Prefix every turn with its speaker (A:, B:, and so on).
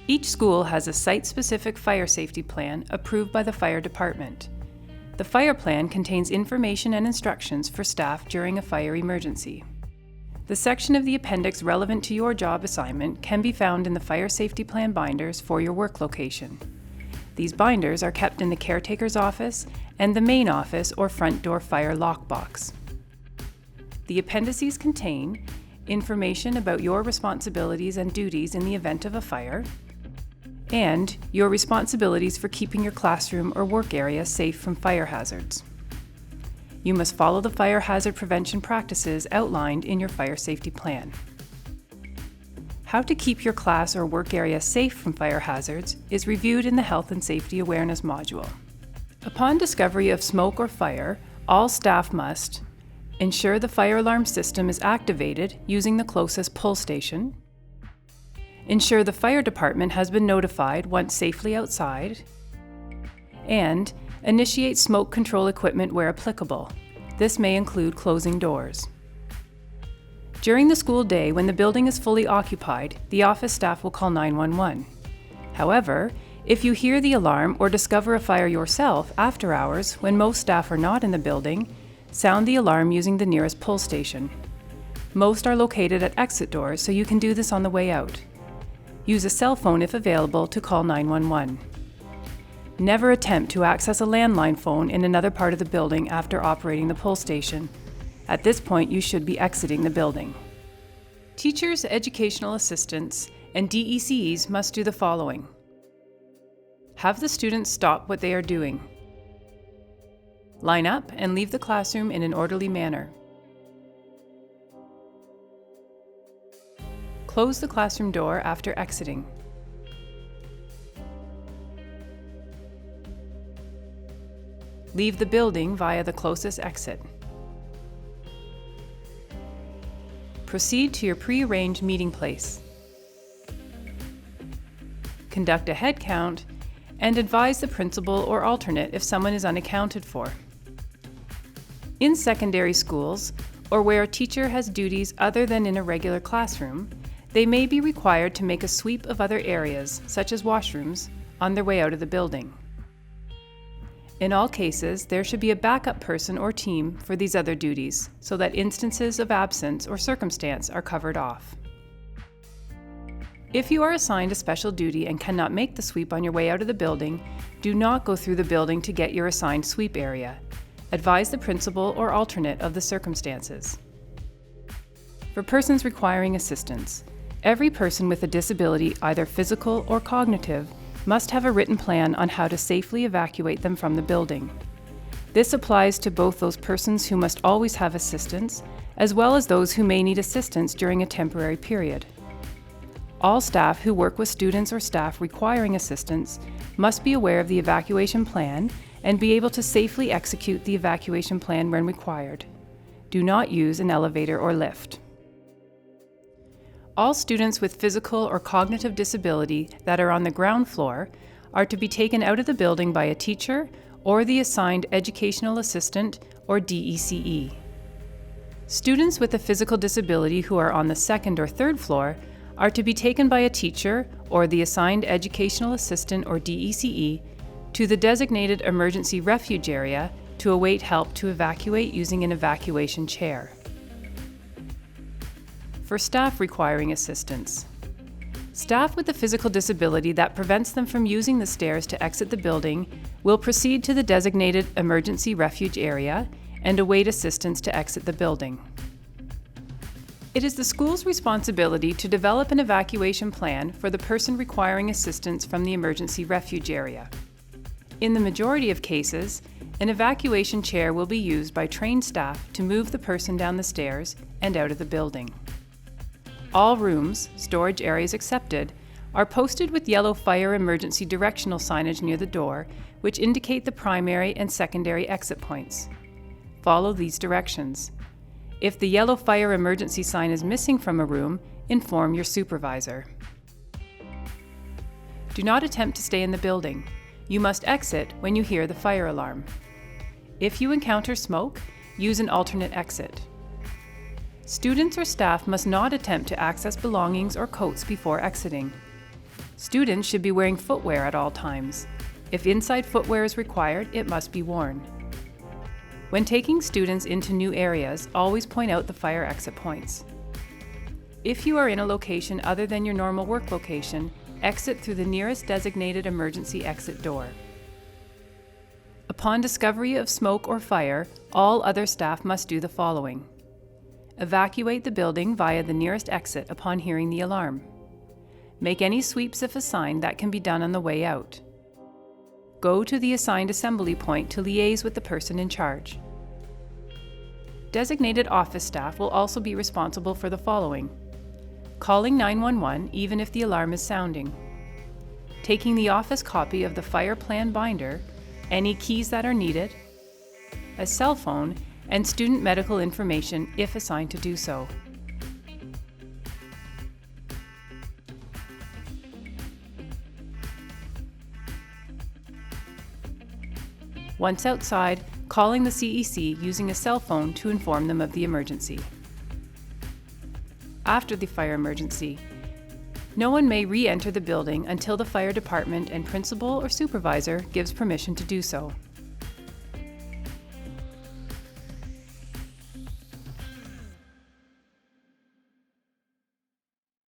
A: Each school has a site-specific fire safety plan approved by the fire department. The fire plan contains information and instructions for staff during a fire emergency. The section of the appendix relevant to your job assignment can be found in the fire safety plan binders for your work location. These binders are kept in the caretaker's office and the main office or front door fire lockbox. The appendices contain information about your responsibilities and duties in the event of a fire, and your responsibilities for keeping your classroom or work area safe from fire hazards. You must follow the fire hazard prevention practices outlined in your fire safety plan. How to keep your class or work area safe from fire hazards is reviewed in the Health and Safety Awareness module. Upon discovery of smoke or fire, all staff must ensure the fire alarm system is activated using the closest pull station, ensure the fire department has been notified once safely outside, and initiate smoke control equipment where applicable. This may include closing doors. During the school day, when the building is fully occupied, the office staff will call 911. However, if you hear the alarm or discover a fire yourself after hours when most staff are not in the building, sound the alarm using the nearest pull station. Most are located at exit doors, so you can do this on the way out. Use a cell phone if available to call 911. Never attempt to access a landline phone in another part of the building after operating the pull station. At this point, you should be exiting the building. Teachers, educational assistants, and DECEs must do the following. Have the students stop what they are doing. Line up and leave the classroom in an orderly manner. Close the classroom door after exiting. Leave the building via the closest exit. Proceed to your pre-arranged meeting place. Conduct a head count and advise the principal or alternate if someone is unaccounted for. In secondary schools, or where a teacher has duties other than in a regular classroom, they may be required to make a sweep of other areas, such as washrooms, on their way out of the building. In all cases, there should be a backup person or team for these other duties, so that instances of absence or circumstance are covered off. If you are assigned a special duty and cannot make the sweep on your way out of the building, do not go through the building to get your assigned sweep area. Advise the principal or alternate of the circumstances. For persons requiring assistance, every person with a disability, either physical or cognitive, must have a written plan on how to safely evacuate them from the building. This applies to both those persons who must always have assistance, as well as those who may need assistance during a temporary period. All staff who work with students or staff requiring assistance must be aware of the evacuation plan and be able to safely execute the evacuation plan when required. Do not use an elevator or lift. All students with physical or cognitive disability that are on the ground floor are to be taken out of the building by a teacher or the assigned educational assistant or DECE. Students with a physical disability who are on the second or third floor are to be taken by a teacher or the assigned educational assistant or DECE to the designated emergency refuge area to await help to evacuate using an evacuation chair. For staff requiring assistance, staff with a physical disability that prevents them from using the stairs to exit the building will proceed to the designated emergency refuge area and await assistance to exit the building. It is the school's responsibility to develop an evacuation plan for the person requiring assistance from the emergency refuge area. In the majority of cases, an evacuation chair will be used by trained staff to move the person down the stairs and out of the building. All rooms, storage areas excepted, are posted with yellow fire emergency directional signage near the door, which indicate the primary and secondary exit points. Follow these directions. If the yellow fire emergency sign is missing from a room, inform your supervisor. Do not attempt to stay in the building. You must exit when you hear the fire alarm. If you encounter smoke, use an alternate exit. Students or staff must not attempt to access belongings or coats before exiting. Students should be wearing footwear at all times. If inside footwear is required, it must be worn. When taking students into new areas, always point out the fire exit points. If you are in a location other than your normal work location, exit through the nearest designated emergency exit door. Upon discovery of smoke or fire, all other staff must do the following. Evacuate the building via the nearest exit upon hearing the alarm. Make any sweeps if assigned that can be done on the way out. Go to the assigned assembly point to liaise with the person in charge. Designated office staff will also be responsible for the following: calling 911 even if the alarm is sounding, taking the office copy of the fire plan binder, any keys that are needed, a cell phone, and student medical information if assigned to do so. Once outside, calling the CEC using a cell phone to inform them of the emergency. After the fire emergency, no one may re-enter the building until the fire department and principal or supervisor gives permission to do so.